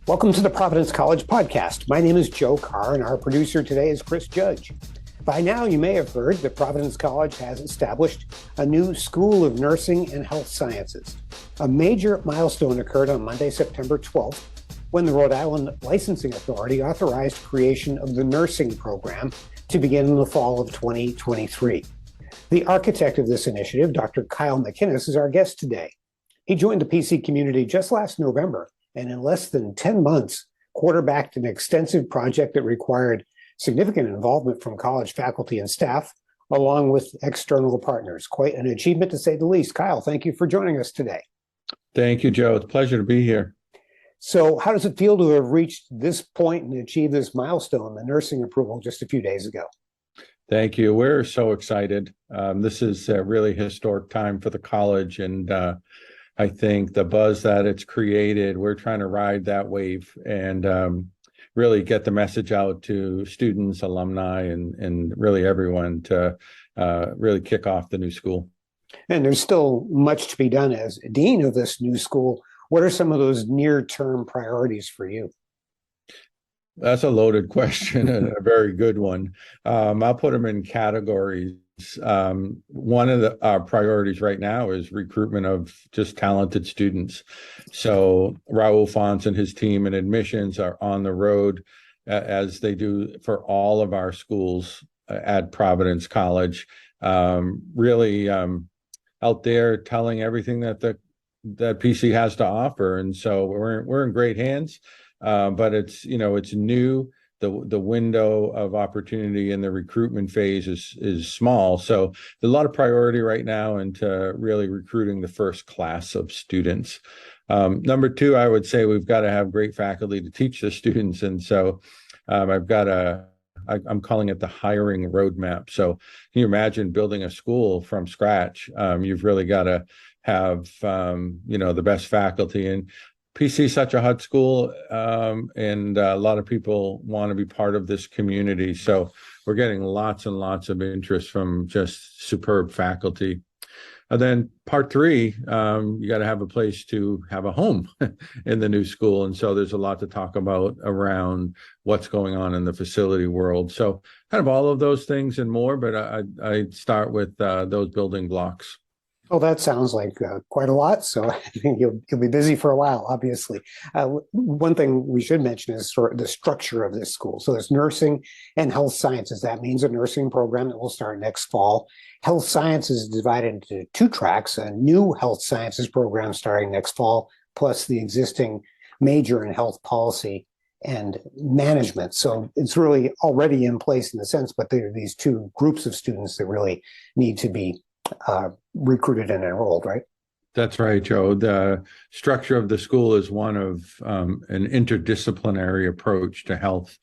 Welcome to the Providence College podcast. My name is Joe Carr, and our producer today is Chris Judge. By now, you may have heard that Providence College has established a new School of Nursing and Health Sciences. A major milestone occurred on Monday, September 12th, when the Rhode Island Licensing Authority authorized creation of the nursing program to begin in the fall of 2023. The architect of this initiative, Dr. Kyle McInnis, is our guest today. He joined the PC community just last November, and in less than 10 months, quarterbacked an extensive project that required significant involvement from college faculty and staff, along with external partners. Quite an achievement, to say the least. Kyle, thank you for joining us today. Thank you, Joe. It's a pleasure to be here. So how does it feel to have reached this point and achieve this milestone, the nursing approval, just a few days ago? Thank you. We're so excited. This is a really historic time for the college, and I think the buzz that it's created, we're trying to ride that wave and really get the message out to students, alumni, and really everyone to really kick off the new school. And there's still much to be done. As dean of this new school, what are some of those near-term priorities for you? That's a loaded question and a very good one. I'll put them in categories. One of our priorities right now is recruitment of just talented students. So Raul Fons and his team in admissions are on the road, as they do for all of our schools at Providence College, really out there telling everything that that PC has to offer. And so we're in great hands, but it's new. The window of opportunity in the recruitment phase is small. So there's a lot of priority right now into really recruiting the first class of students. Number two, I would say we've got to have great faculty to teach the students. And so I'm calling it the hiring roadmap. So can you imagine building a school from scratch? You've really got to have, the best faculty. And PC is such a hot school, and a lot of people want to be part of this community. So we're getting lots and lots of interest from just superb faculty. And then part three, you got to have a place to have a home in the new school. And so there's a lot to talk about around what's going on in the facility world. So kind of all of those things and more, but I'd start with those building blocks. Well, that sounds like quite a lot. So I think you'll be busy for a while, obviously. One thing we should mention is sort of the structure of this school. So there's nursing and health sciences. That means a nursing program that will start next fall. Health sciences is divided into two tracks, a new health sciences program starting next fall, plus the existing major in health policy and management. So it's really already in place in the sense, but there are these two groups of students that really need to be recruited and enrolled, right? That's right, Joe. The structure of the school is one of an interdisciplinary approach to health,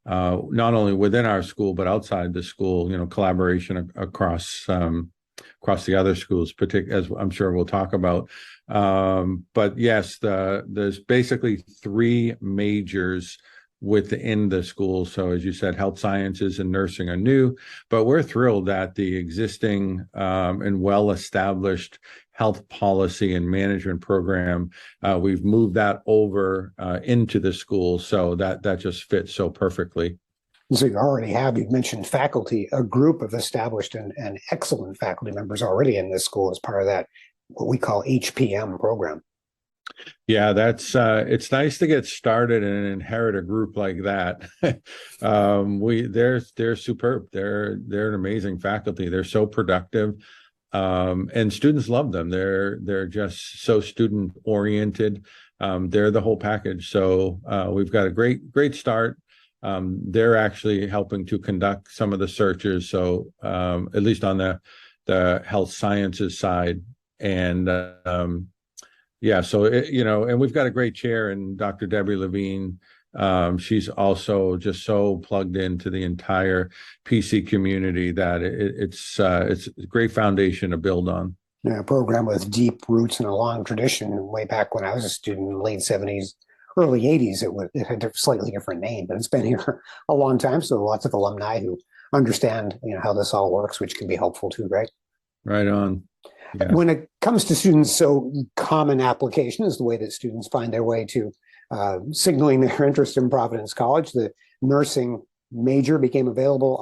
not only within our school, but outside the school, collaboration across the other schools, particularly, as I'm sure we'll talk about. But yes, there's basically three majors within the school. So as you said, health sciences and nursing are new, but we're thrilled that the existing and well-established health policy and management program, we've moved that over into the school. So that just fits so perfectly. So you've mentioned faculty, a group of established and excellent faculty members already in this school as part of that, what we call HPM program. Yeah, that's it's nice to get started and inherit a group like that. They're superb. They're an amazing faculty. They're so productive, and students love them. They're just so student oriented. They're the whole package. So we've got a great start. They're actually helping to conduct some of the searches. So at least on the health sciences side, and yeah, so and we've got a great chair in Dr. Debbie Levine. She's also just so plugged into the entire PC community that it's a great foundation to build on. Yeah, a program with deep roots and a long tradition. Way back when I was a student in the late 70s, early 80s, it had a slightly different name, but it's been here a long time. So lots of alumni who understand how this all works, which can be helpful too, right? Right on. Yeah. When it comes to students, so common application is the way that students find their way to signaling their interest in Providence College. The nursing major became available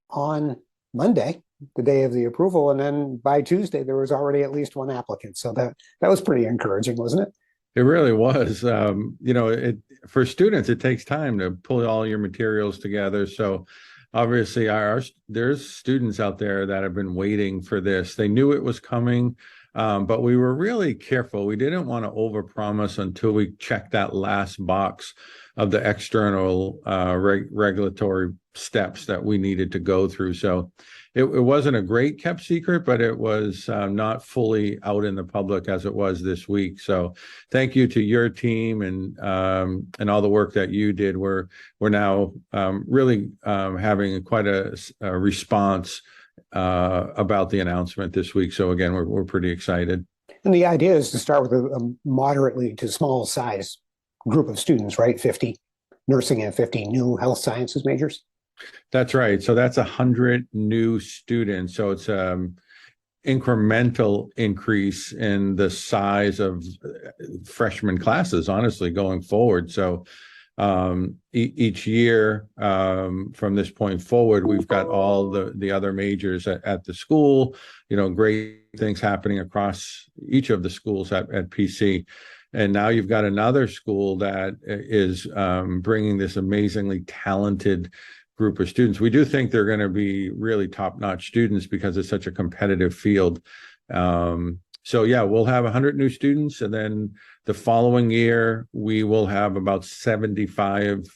on Monday, the day of the approval, and then by Tuesday there was already at least one applicant. So that was pretty encouraging, wasn't it? It really was. For students, it takes time to pull all your materials together. So obviously, there's students out there that have been waiting for this. They knew it was coming, but we were really careful. We didn't want to overpromise until we checked that last box of the external regulatory steps that we needed to go through. So it wasn't a great kept secret, but it was not fully out in the public as it was this week. So thank you to your team and all the work that you did. We're now really having quite a response about the announcement this week. So again, we're pretty excited. And the idea is to start with a moderately to small size group of students, right? 50 nursing and 50 new health sciences majors. That's right. So that's 100 new students. So it's incremental increase in the size of freshman classes, honestly, going forward. So each year from this point forward, we've got all the other majors at the school, great things happening across each of the schools at PC. And now you've got another school that is bringing this amazingly talented group of students. We do think they're going to be really top-notch students because it's such a competitive field. So yeah, we'll have 100 new students, and then the following year we will have about 75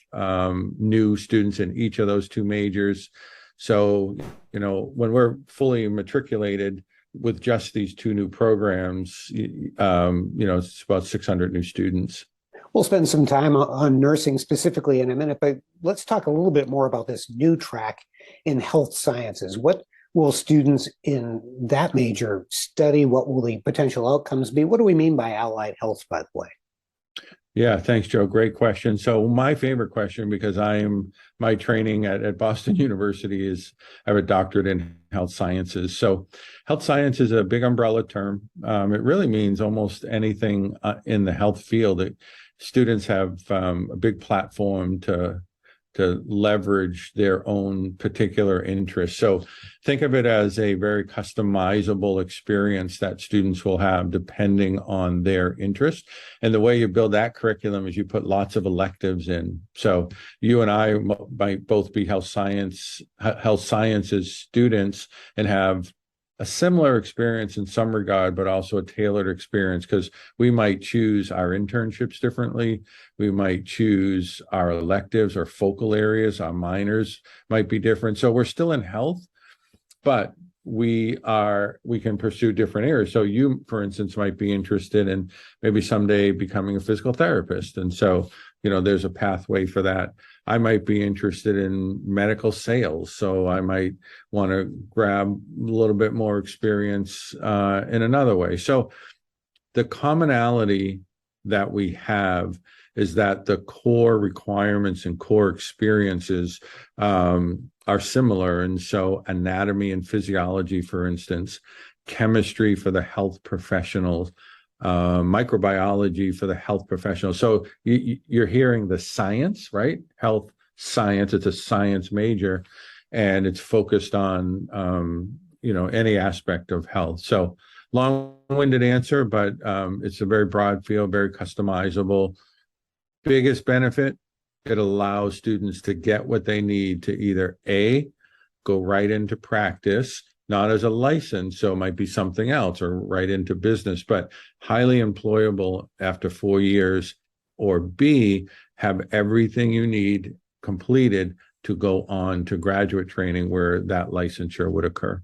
new students in each of those two majors. So when we're fully matriculated with just these two new programs, it's about 600 new students. We'll spend some time on nursing specifically in a minute, but let's talk a little bit more about this new track in health sciences. What will students in that major study? What will the potential outcomes be? What do we mean by allied health, by the way? Yeah, thanks, Joe. Great question. So my favorite question, because my training at Boston University is I have a doctorate in health sciences. So health science is a big umbrella term. It really means almost anything in the health field. Students have a big platform to leverage their own particular interests. So think of it as a very customizable experience that students will have depending on their interest. And the way you build that curriculum is you put lots of electives in. So you and I might both be health sciences students and have a similar experience in some regard, but also a tailored experience, because we might choose our internships differently. We might choose our electives or focal areas. Our minors might be different. So we're still in health, but we can pursue different areas. So you, for instance, might be interested in maybe someday becoming a physical therapist. And so, there's a pathway for that. I might be interested in medical sales. So I might want to grab a little bit more experience in another way. So the commonality that we have is that the core requirements and core experiences are similar. And so anatomy and physiology, for instance, chemistry for the health professionals, microbiology for the health professionals. So you're hearing the science, right? Health science, it's a science major, and it's focused on, any aspect of health. So long-winded answer, but it's a very broad field, very customizable. Biggest benefit, it allows students to get what they need to either A, go right into practice, not as a license, so it might be something else, or right into business, but highly employable after 4 years, or B, have everything you need completed to go on to graduate training where that licensure would occur.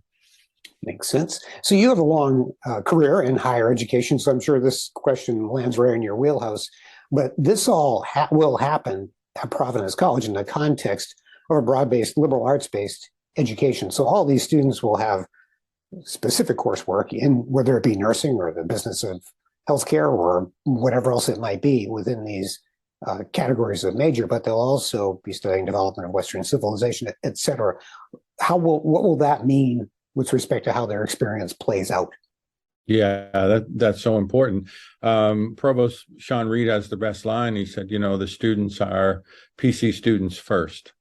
Makes sense. So you have a long career in higher education, so I'm sure this question lands right in your wheelhouse, but this all will happen at Providence College in the context of a broad-based, liberal arts-based education. So all these students will have specific coursework in whether it be nursing or the business of healthcare or whatever else it might be within these categories of major, but they'll also be studying development of Western civilization, et cetera. What will that mean with respect to how their experience plays out? Yeah, that's so important. Provost Sean Reed has the best line. He said, the students are PC students first,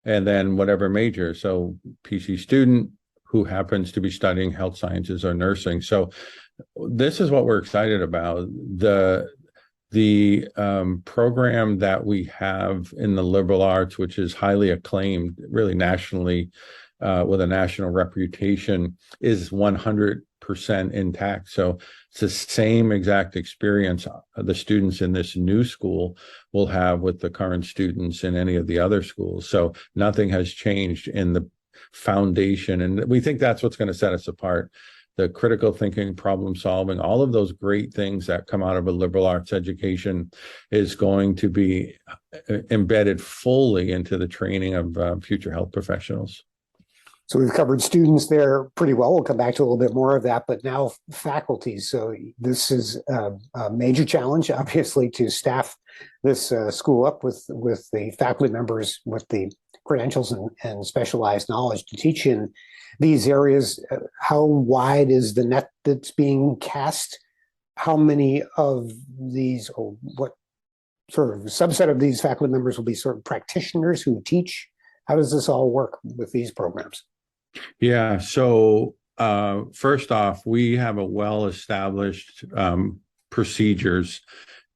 and then whatever major. So PC student who happens to be studying health sciences or nursing. So this is what we're excited about. The program that we have in the liberal arts, which is highly acclaimed, really nationally, with a national reputation, is 100% intact. So it's the same exact experience the students in this new school will have with the current students in any of the other schools. So nothing has changed in the foundation. And we think that's what's going to set us apart. The critical thinking, problem solving, all of those great things that come out of a liberal arts education is going to be embedded fully into the training of future health professionals. So we've covered students there pretty well. We'll come back to a little bit more of that, but now faculty. So this is a major challenge, obviously, to staff this school up with the faculty members with the credentials and specialized knowledge to teach in these areas. How wide is the net that's being cast? How many of these, or what sort of subset of these faculty members will be sort of practitioners who teach? How does this all work with these programs? Yeah, so first off, we have a well-established procedures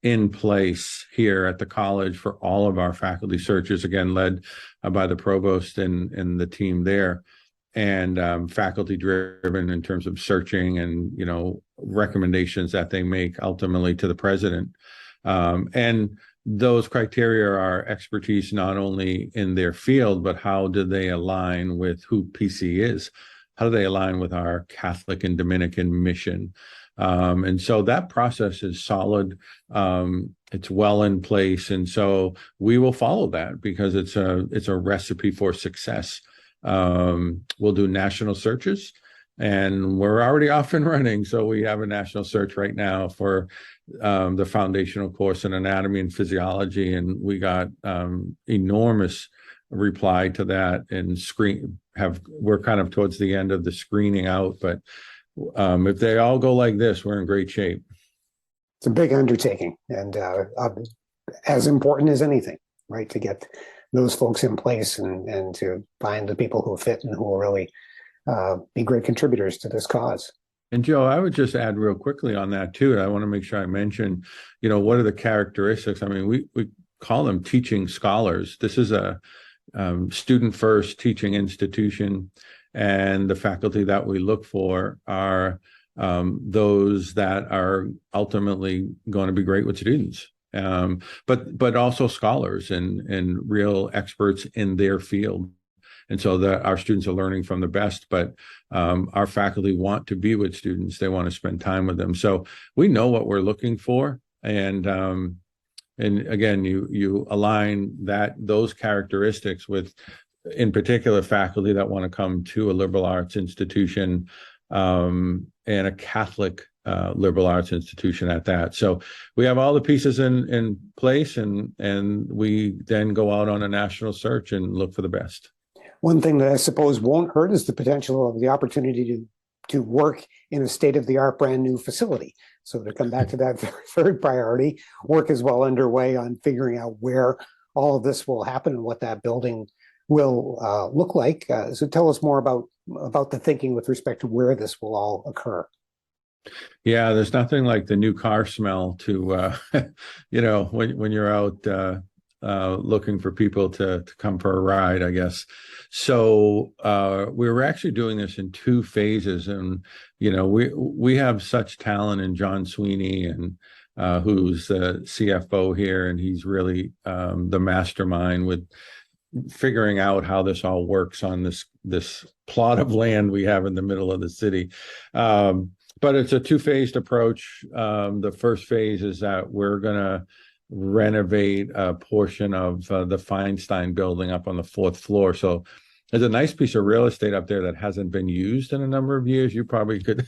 in place here at the college for all of our faculty searches, again, led by the provost and the team there, and faculty driven in terms of searching and, recommendations that they make ultimately to the president. And those criteria are expertise not only in their field, but how do they align with who PC is? How do they align with our Catholic and Dominican mission? And so that process is solid. It's well in place. And so we will follow that because it's a recipe for success. We'll do national searches, and we're already off and running. So we have a national search right now for the foundational course in anatomy and physiology, and we got enormous reply to that. And we're kind of towards the end of the screening out, but if they all go like this, we're in great shape. It's a big undertaking, and as important as anything, right? To get those folks in place and to find the people who fit and who will really be great contributors to this cause. And Joe, I would just add real quickly on that too. I want to make sure I mention, what are the characteristics? I mean, we call them teaching scholars. This is a student first teaching institution, and the faculty that we look for are those that are ultimately going to be great with students, but also scholars and real experts in their field. And so that our students are learning from the best, but our faculty want to be with students. They want to spend time with them. So we know what we're looking for. And again, you align those characteristics with, in particular, faculty that want to come to a liberal arts institution and a Catholic liberal arts institution at that. So we have all the pieces in place, and we then go out on a national search and look for the best. One thing that I suppose won't hurt is the potential of the opportunity to work in a state-of-the-art brand new facility. So to come back to that third priority, work is well underway on figuring out where all of this will happen and what that building will look like. So tell us more about the thinking with respect to where this will all occur. Yeah, there's nothing like the new car smell to, when you're out looking for people to come for a ride, I guess. So we were actually doing this in two phases, and we have such talent in John Sweeney, and who's the CFO here, and he's really the mastermind with figuring out how this all works on this plot of land we have in the middle of the city. But it's a two-phased approach. The first phase is that we're gonna renovate a portion of the Feinstein building up on the fourth floor. So there's a nice piece of real estate up there that hasn't been used in a number of years. You probably could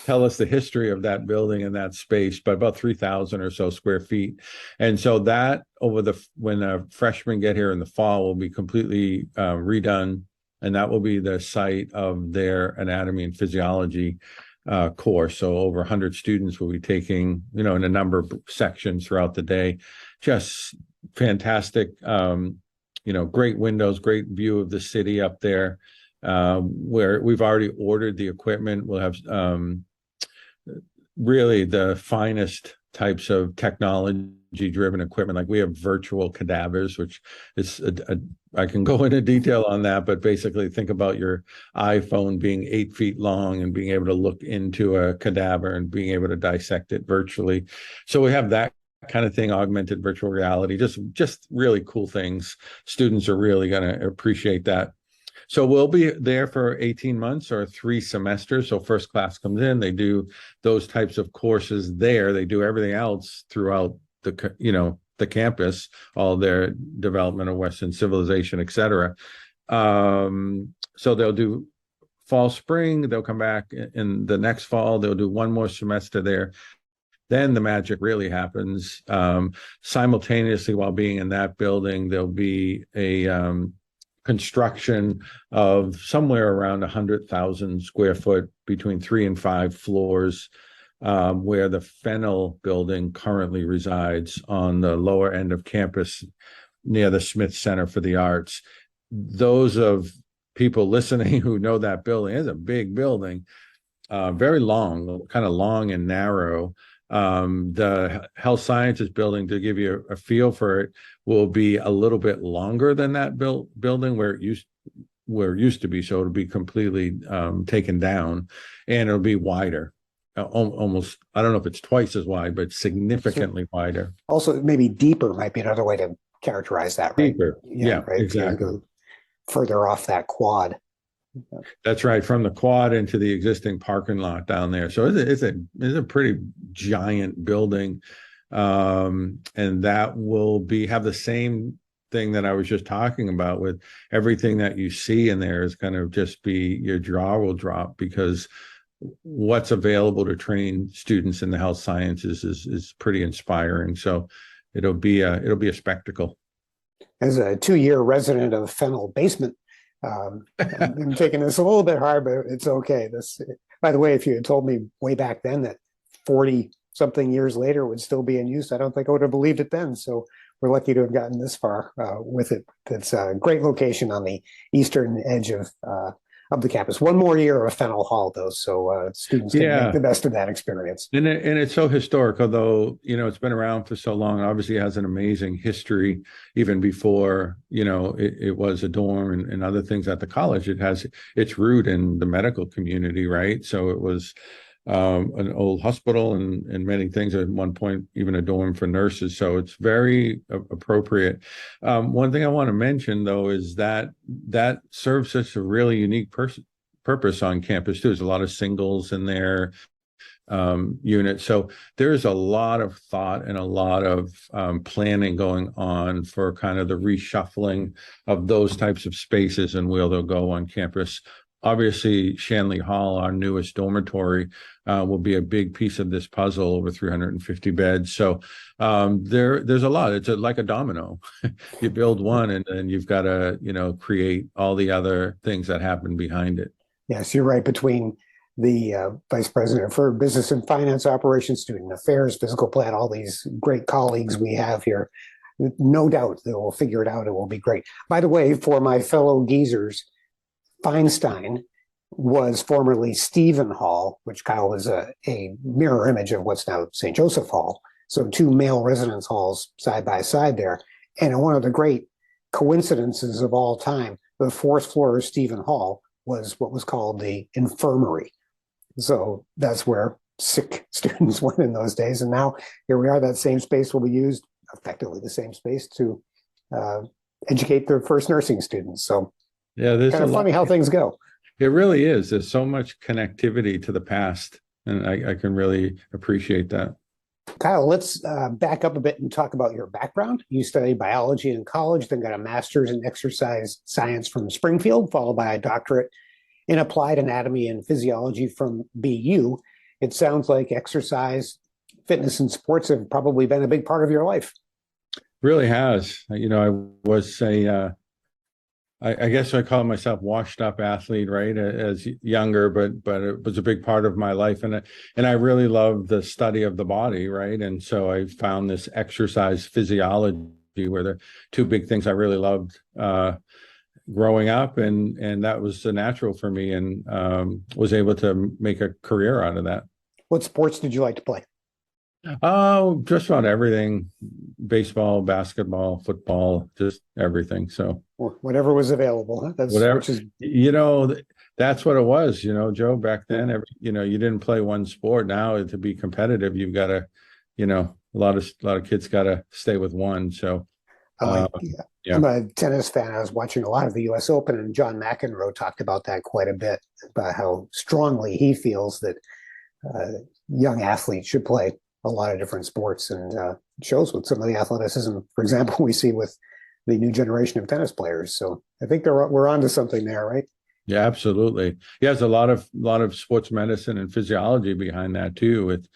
tell us the history of that building and that space, but about 3,000 or so square feet. And so that when freshmen get here in the fall will be completely redone. And that will be the site of their anatomy and physiology course. So over 100 students will be taking, in a number of sections throughout the day. Just fantastic, great windows, great view of the city up there, where we've already ordered the equipment. We'll have really the finest types of technology-driven equipment. Like we have virtual cadavers, which is I can go into detail on that, but basically think about your iPhone being 8 feet long and being able to look into a cadaver and being able to dissect it virtually. So we have that kind of thing, augmented virtual reality, just really cool things. Students are really going to appreciate that. So we'll be there for 18 months or 3 semesters. So first class comes in, they do those types of courses there. They do everything else throughout the campus, all their development of Western civilization, et cetera. So they'll do fall, spring, they'll come back in the next fall, they'll do 1 more semester there. Then the magic really happens. Simultaneously, while being in that building, there'll be a construction of somewhere around 100,000 square foot, between 3 and 5 floors, where the Fennell building currently resides on the lower end of campus near the Smith Center for the Arts. Those of people listening who know that building, it's a big building, very long, kind of long and narrow. The health sciences building, to give you a feel for it, will be a little bit longer than that building where it used to be. So it'll be completely taken down, and it'll be wider, almost, I don't know if it's twice as wide, but significantly wider. Also, maybe deeper might be another way to characterize that, right? Deeper, yeah, right? Exactly. Further off that quad. That's right, from the quad into the existing parking lot down there. So it's a pretty giant building, and that will have the same thing that I was just talking about, with everything that you see in there is going to just be, your jaw will drop, because what's available to train students in the health sciences is pretty inspiring. So it'll be a spectacle. As a 2-year resident of Fennell basement, I'm taking this a little bit hard, but it's okay. By the way, if you had told me way back then that 40 something years later would still be in use, I don't think I would have believed it then. So we're lucky to have gotten this far with it. It's a great location on the eastern edge of the campus. 1 more year of Fennell Hall, though, so students can make the best of that experience. And it's so historic, although, it's been around for so long. Obviously, it has an amazing history, even before, it was a dorm and other things at the college. It has its root in the medical community, right? So it was an old hospital and many things, at one point even a dorm for nurses. So it's very appropriate. One thing I want to mention, though, is that serves such a really unique purpose on campus too. There's a lot of singles in there, unit. So there's a lot of thought and a lot of planning going on for kind of the reshuffling of those types of spaces and where they'll go on campus. Obviously, Shanley Hall, our newest dormitory, will be a big piece of this puzzle, over 350 beds. So there's a lot. It's like a domino. You build one, and then you've got to, create all the other things that happen behind it. Yes, you're right. Between the vice president for business and finance operations, student affairs, physical plant, all these great colleagues we have here, no doubt they will figure it out. It will be great. By the way, for my fellow geezers, Feinstein was formerly Stephen Hall, which, Kyle, was a mirror image of what's now St. Joseph Hall. So 2 male residence halls side by side there. And one of the great coincidences of all time, the 4th floor of Stephen Hall was what was called the infirmary. So that's where sick students went in those days. And now here we are, that same space will be used, effectively the same space, to educate the first nursing students. So yeah, there's kind of funny how things go. It really is. There's so much connectivity to the past, and I can really appreciate that. Kyle, let's back up a bit and talk about your background. You studied biology in college, then got a master's in exercise science from Springfield, followed by a doctorate in applied anatomy and physiology from BU. It sounds like exercise, fitness, and sports have probably been a big part of your life. Really has. I was I guess I call myself washed up athlete, right? As younger, but it was a big part of my life, and I really love the study of the body, right? And so I found this exercise physiology where the two big things I really loved growing up, and that was a natural for me, and was able to make a career out of that. What sports did you like to play? Oh, just about everything: baseball, basketball, football, just everything. So Or whatever was available, huh? whatever, Which is that's what it was, Joe, back then. You didn't play one sport. Now to be competitive, you've got to, a lot of kids got to stay with one. So yeah. yeah. I'm a tennis fan. I was watching a lot of the U.S. Open, and John McEnroe talked about that quite a bit, about how strongly he feels that young athletes should play a lot of different sports, and it shows with some of the athleticism, for example, we see with the new generation of tennis players. So I think we're onto something there, right? Yeah, absolutely. Yeah, there's a lot of sports medicine and physiology behind that too, with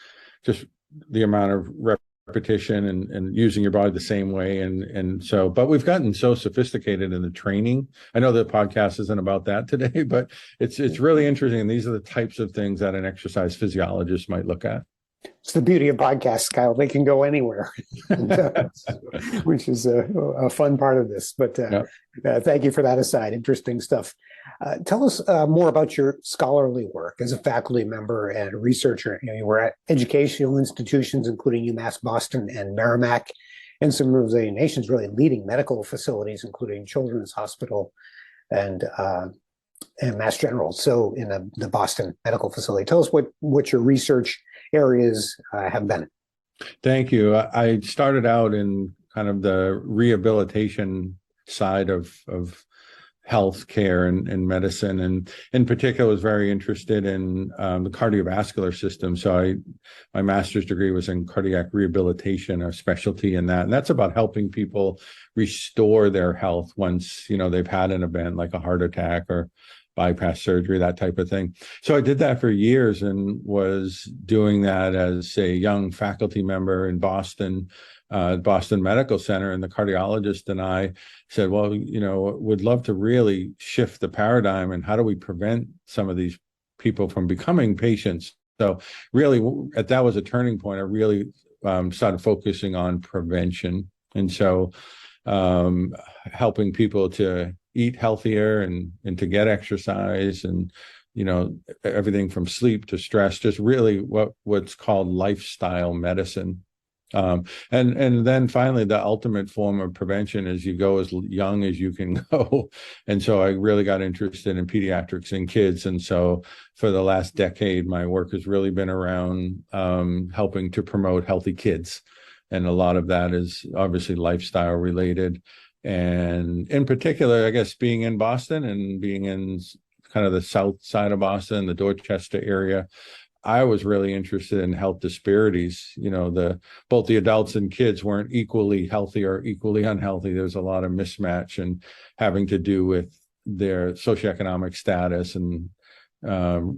just the amount of repetition and using your body the same way. And so, but we've gotten so sophisticated in the training. I know the podcast isn't about that today, but it's really interesting. These are the types of things that an exercise physiologist might look at. It's the beauty of podcasts, Kyle. They can go anywhere, which is a fun part of this. But thank you for that aside. Interesting stuff. Tell us more about your scholarly work as a faculty member and researcher. You were at educational institutions, including UMass Boston and Merrimack, and some of the nation's really leading medical facilities, including Children's Hospital and Mass General. So in the Boston Medical Facility, tell us what your research areas have been. Thank you. I started out in kind of the rehabilitation side of healthcare and medicine, and in particular was very interested in the cardiovascular system. So my master's degree was in cardiac rehabilitation, a specialty in that, and that's about helping people restore their health once they've had an event like a heart attack or bypass surgery, that type of thing. So I did that for years and was doing that as a young faculty member in Boston Medical Center. And the cardiologist and I said, well, would love to really shift the paradigm, and how do we prevent some of these people from becoming patients? So really, that was a turning point. I really started focusing on prevention. And so helping people to eat healthier and to get exercise, and everything from sleep to stress, just really what's called lifestyle medicine. And then finally, the ultimate form of prevention is you go as young as you can go. And so I really got interested in pediatrics and kids. And so for the last decade, my work has really been around helping to promote healthy kids. And a lot of that is obviously lifestyle related. And in particular, I guess being in Boston and being in kind of the south side of Boston, the Dorchester area, I was really interested in health disparities. Both the adults and kids weren't equally healthy or equally unhealthy. There's a lot of mismatch, and having to do with their socioeconomic status and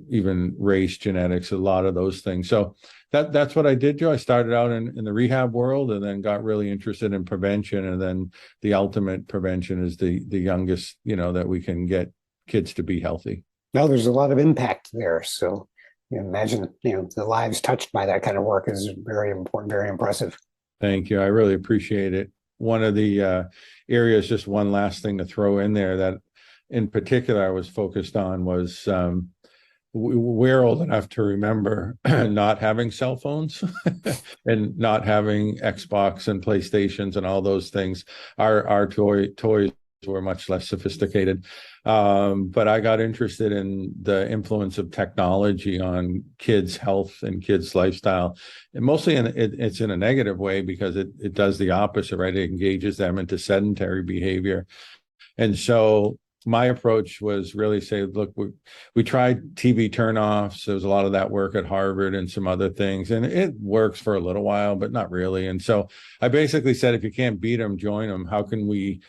even race, genetics, a lot of those things. So that's what I did, Joe. I started out in the rehab world, and then got really interested in prevention. And then the ultimate prevention is the youngest, that we can get kids to be healthy. Now there's a lot of impact there. So imagine, the lives touched by that kind of work is very important, very impressive. Thank you. I really appreciate it. One of the areas, just one last thing to throw in there that in particular I was focused on was we're old enough to remember not having cell phones and not having Xbox and PlayStations and all those things. Our toys were much less sophisticated. But I got interested in the influence of technology on kids' health and kids' lifestyle. And mostly it's in a negative way, because it does the opposite, right? It engages them into sedentary behavior. And so my approach was really say, look, we tried TV turnoffs. There was a lot of that work at Harvard and some other things, and it works for a little while, but not really. And so I basically said, if you can't beat them, join them. How can we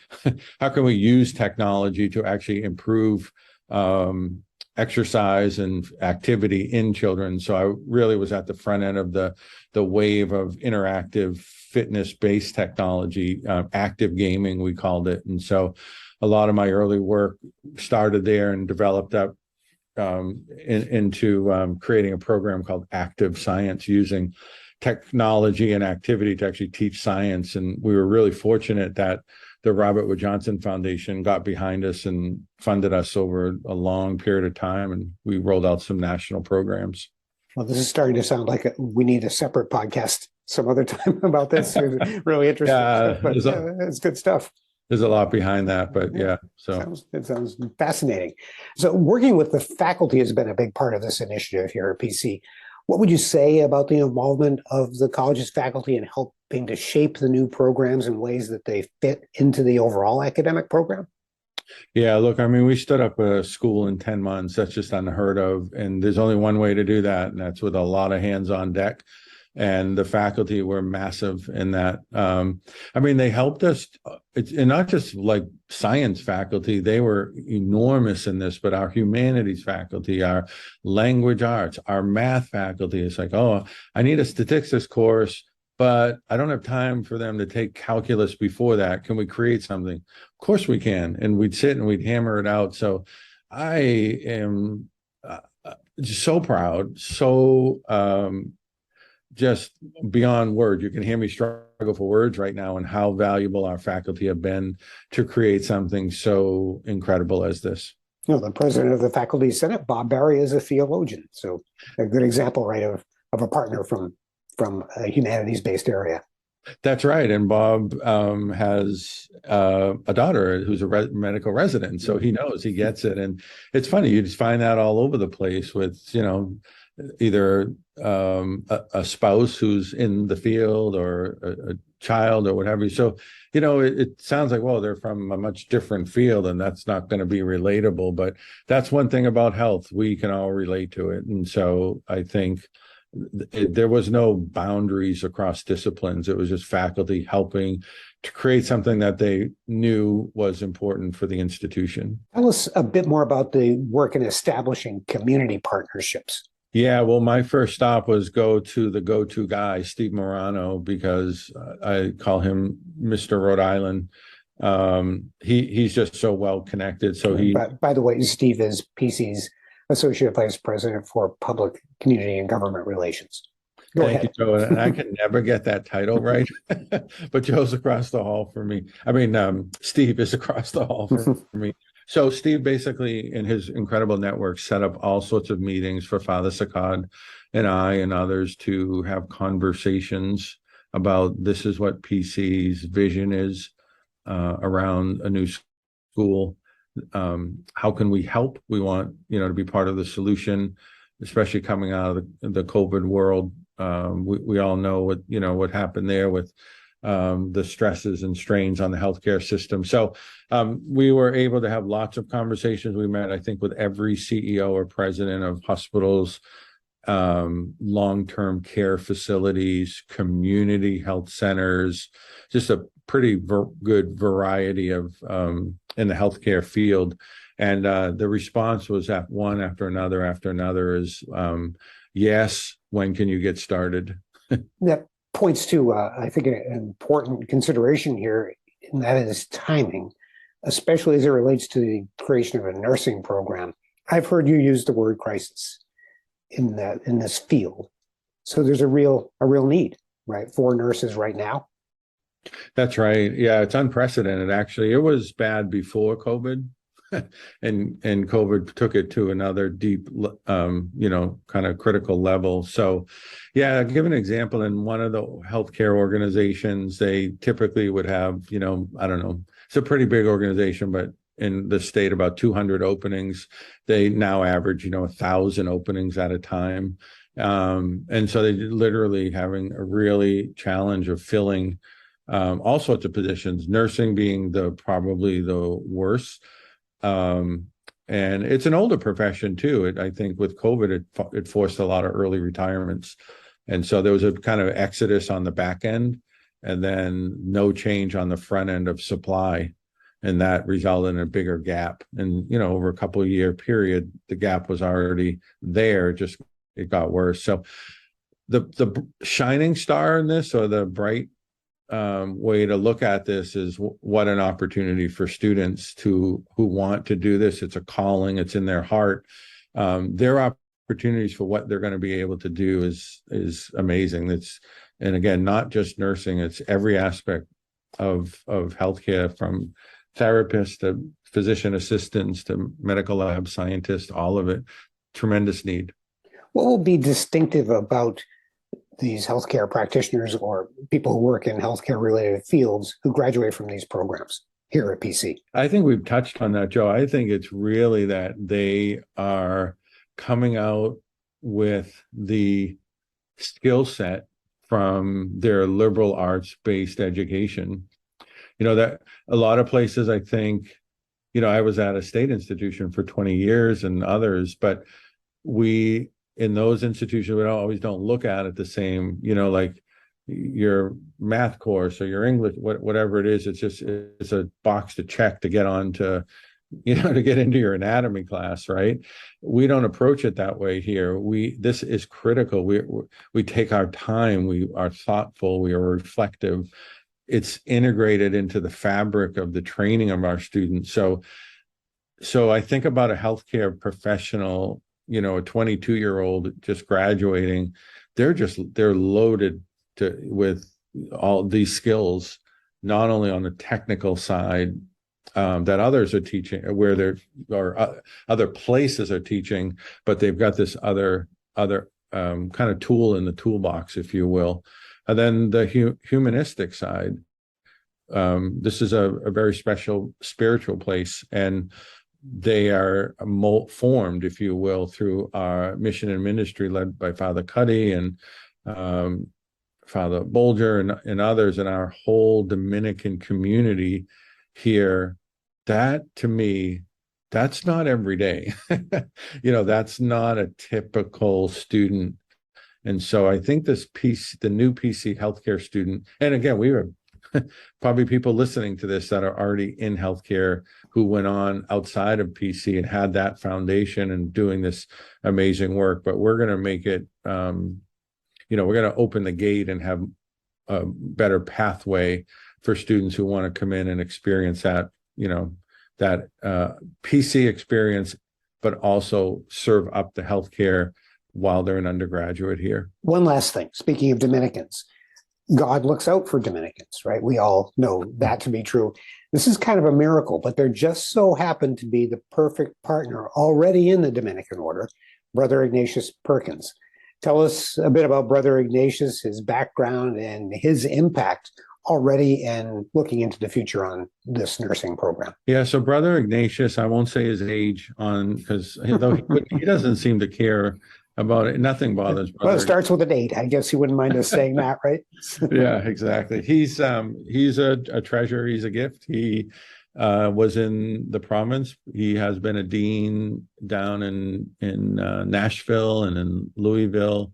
use technology to actually improve exercise and activity in children. So I really was at the front end of the wave of interactive fitness-based technology, active gaming, we called it. And so a lot of my early work started there and developed up into creating a program called Active Science, using technology and activity to actually teach science. And we were really fortunate that the Robert Wood Johnson Foundation got behind us and funded us over a long period of time, and we rolled out some national programs. Well, this is starting to sound like we need a separate podcast some other time about this. Really interesting. Yeah, But it's good stuff. There's a lot behind that, but yeah. So it sounds fascinating. So working with the faculty has been a big part of this initiative here at PC. What would you say about the involvement of the college's faculty in helping to shape the new programs in ways that they fit into the overall academic program? Yeah, look, I mean, we stood up a school in 10 months. That's just unheard of. And there's only one way to do that, and that's with a lot of hands on deck. And the faculty were massive in that. I mean, they helped us, and not just like science faculty, they were enormous in this, but our humanities faculty, our language arts, our math faculty, it's like, oh, I need a statistics course, but I don't have time for them to take calculus before that. Can we create something? Of course we can. And we'd sit and we'd hammer it out. So I am just so proud, so just beyond words. You can hear me struggle for words right now, and how valuable our faculty have been to create something so incredible as this. You know, the president of the Faculty Senate, Bob Barry, is a theologian. So a good example, right, of a partner from a humanities-based area. That's right. And Bob has a daughter who's a medical resident. So he knows, he gets it. And it's funny, you just find that all over the place with, you know, either a spouse who's in the field or a child or whatever. So, you know, it sounds like, well, they're from a much different field and that's not going to be relatable. But that's one thing about health. We can all relate to it. And so I think there was no boundaries across disciplines. It was just faculty helping to create something that they knew was important for the institution. Tell us a bit more about the work in establishing community partnerships. Yeah, well, my first stop was go to the go-to guy, Steve Morano, because I call him Mr. Rhode Island. He's just so well connected. So By the way, Steve is PC's Associate Vice President for Public, Community, and Government Relations. Thank you, Joe. And I can never get that title right, but Joe's across the hall for me. I mean, Steve is across the hall for me. So Steve basically, in his incredible network, set up all sorts of meetings for Father Sc.D and I and others to have conversations about this is what PC's vision is around a new school. How can we help? We want, to be part of the solution, especially coming out of the COVID world. We all know what happened there with the stresses and strains on the healthcare system. So we were able to have lots of conversations. We met, I think, with every CEO or president of hospitals, long-term care facilities, community health centers, just a pretty good variety of in the healthcare field. And the response was one after another is, yes, when can you get started? That points to, I think, an important consideration here, and that is timing, especially as it relates to the creation of a nursing program. I've heard you use the word crisis in this field. So there's a real need, right, for nurses right now. That's right. Yeah, it's unprecedented, actually. It was bad before COVID, and COVID took it to another deep, kind of critical level. So, yeah, I'll give an example. In one of the healthcare organizations, they typically would have, I don't know, it's a pretty big organization, but in the state, about 200 openings. They now average, 1,000 openings at a time. And so they literally having a really challenge of filling all sorts of positions, nursing being probably the worst. And it's an older profession too. I think with COVID, it forced a lot of early retirements. And so there was a kind of exodus on the back end and then no change on the front end of supply. and that resulted in a bigger gap. And over a couple of year period, the gap was already there, just it got worse. So the shining star in this, or the bright way to look at this, is what an opportunity for students who want to do this. It's a calling, it's in their heart. Their opportunities for what they're going to be able to do is amazing. And again, not just nursing, it's every aspect of healthcare, from therapists to physician assistants to medical lab scientists, all of it. Tremendous need. What will be distinctive about these healthcare practitioners or people who work in healthcare related fields who graduate from these programs here at PC? I think we've touched on that, Joe. I think it's really that they are coming out with the skill set from their liberal arts-based education. That a lot of places, I think, I was at a state institution for 20 years and others, but we, in those institutions, we always don't look at it the same, like your math course or your English, whatever it is, it's a box to check to get on to, to get into your anatomy class, right? We don't approach it that way here. This is critical. We take our time. We are thoughtful. We are reflective. It's integrated into the fabric of the training of our students. So I think about a healthcare professional, a 22-year-old just graduating, they're loaded with all these skills, not only on the technical side that others are teaching, other places are teaching, but they've got this other kind of tool in the toolbox, if you will. And then the humanistic side, this is a very special spiritual place, and they are formed, if you will, through our mission and ministry led by Father Cuddy and Father Bolger and others in our whole Dominican community here. That, to me, that's not every day. That's not a typical student. And so I think the new PC healthcare student, and again, we were probably people listening to this that are already in healthcare who went on outside of PC and had that foundation and doing this amazing work. But we're going to make it, we're going to open the gate and have a better pathway for students who want to come in and experience that, that PC experience, but also serve up the healthcare while they're an undergraduate here. One last thing, speaking of Dominicans, God looks out for Dominicans, right? We all know that to be true. This is kind of a miracle, but there just so happened to be the perfect partner already in the Dominican order, Brother Ignatius Perkins. Tell us a bit about Brother Ignatius, his background, and his impact already and looking into the future on this nursing program. Yeah, so Brother Ignatius, I won't say his age because he doesn't seem to care about it. Nothing bothers Brother. Well, it starts with an 8. I guess he wouldn't mind us saying that, right? Yeah, exactly. He's a treasure. He's a gift. He was in the province. He has been a dean down in Nashville and in Louisville.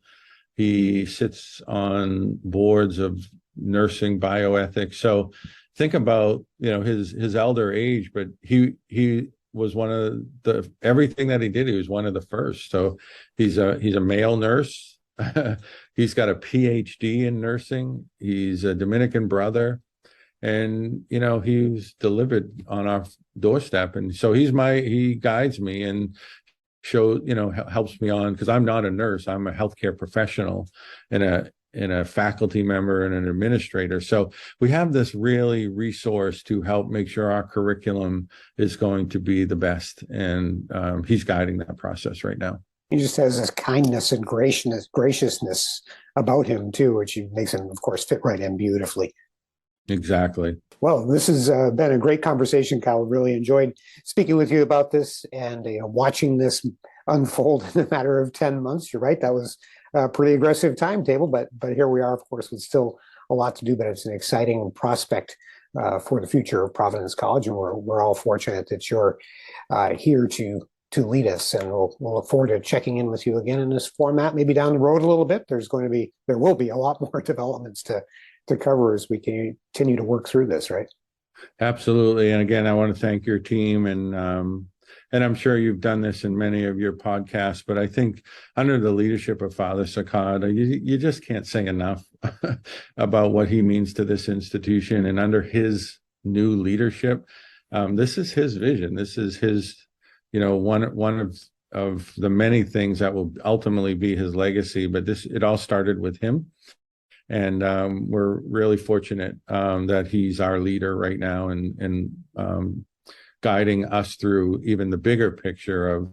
He sits on boards of nursing bioethics. So think about his elder age, but he was one of everything that he did. He was one of the first. So he's a male nurse. He's got a PhD in nursing. He's a Dominican brother, and he's delivered on our doorstep. And so he guides me and helps me on, because I'm not a nurse. I'm a healthcare professional and a faculty member and an administrator. So we have this really resource to help make sure our curriculum is going to be the best. And he's guiding that process right now. He just has this kindness and graciousness about him too, which makes him, of course, fit right in beautifully. Exactly. Well, this has been a great conversation, Kyle. Really enjoyed speaking with you about this and watching this unfold in a matter of 10 months. You're right. That was a pretty aggressive timetable, but here we are, of course, with still a lot to do, but it's an exciting prospect for the future of Providence College. And we're all fortunate that you're here to lead us. And we'll look forward to checking in with you again in this format, maybe down the road a little bit. There will be a lot more developments to cover as we continue to work through this, right? Absolutely. And again, I want to thank your team, and I'm sure you've done this in many of your podcasts, but I think under the leadership of Father Sc.D, you just can't say enough about what he means to this institution. And under his new leadership, this is his vision. This is his, one of the many things that will ultimately be his legacy. But it all started with him. And we're really fortunate that he's our leader right now and guiding us through even the bigger picture of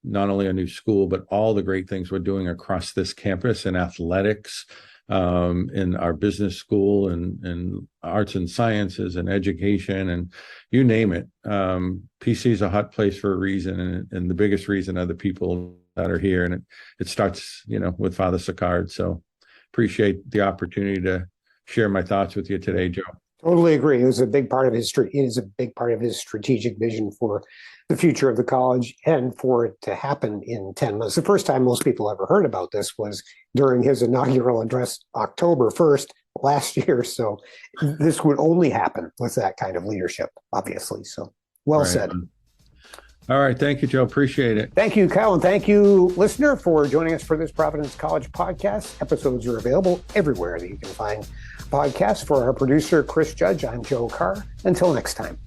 not only a new school, but all the great things we're doing across this campus in athletics, in our business school and arts and sciences and education, and you name it. PC is a hot place for a reason, and the biggest reason are the people that are here. And it starts, with Father Sc.D. So appreciate the opportunity to share my thoughts with you today, Joe. Totally agree. It is a big part of his strategic vision for the future of the college, and for it to happen in 10 months. The first time most people ever heard about this was during his inaugural address, October 1st last year. So this would only happen with that kind of leadership, obviously. So well said. All right. Thank you, Joe. Appreciate it. Thank you, Kyle. And thank you, listener, for joining us for this Providence College podcast. Episodes are available everywhere that you can find podcasts. For our producer, Chris Judge, I'm Joe Carr. Until next time.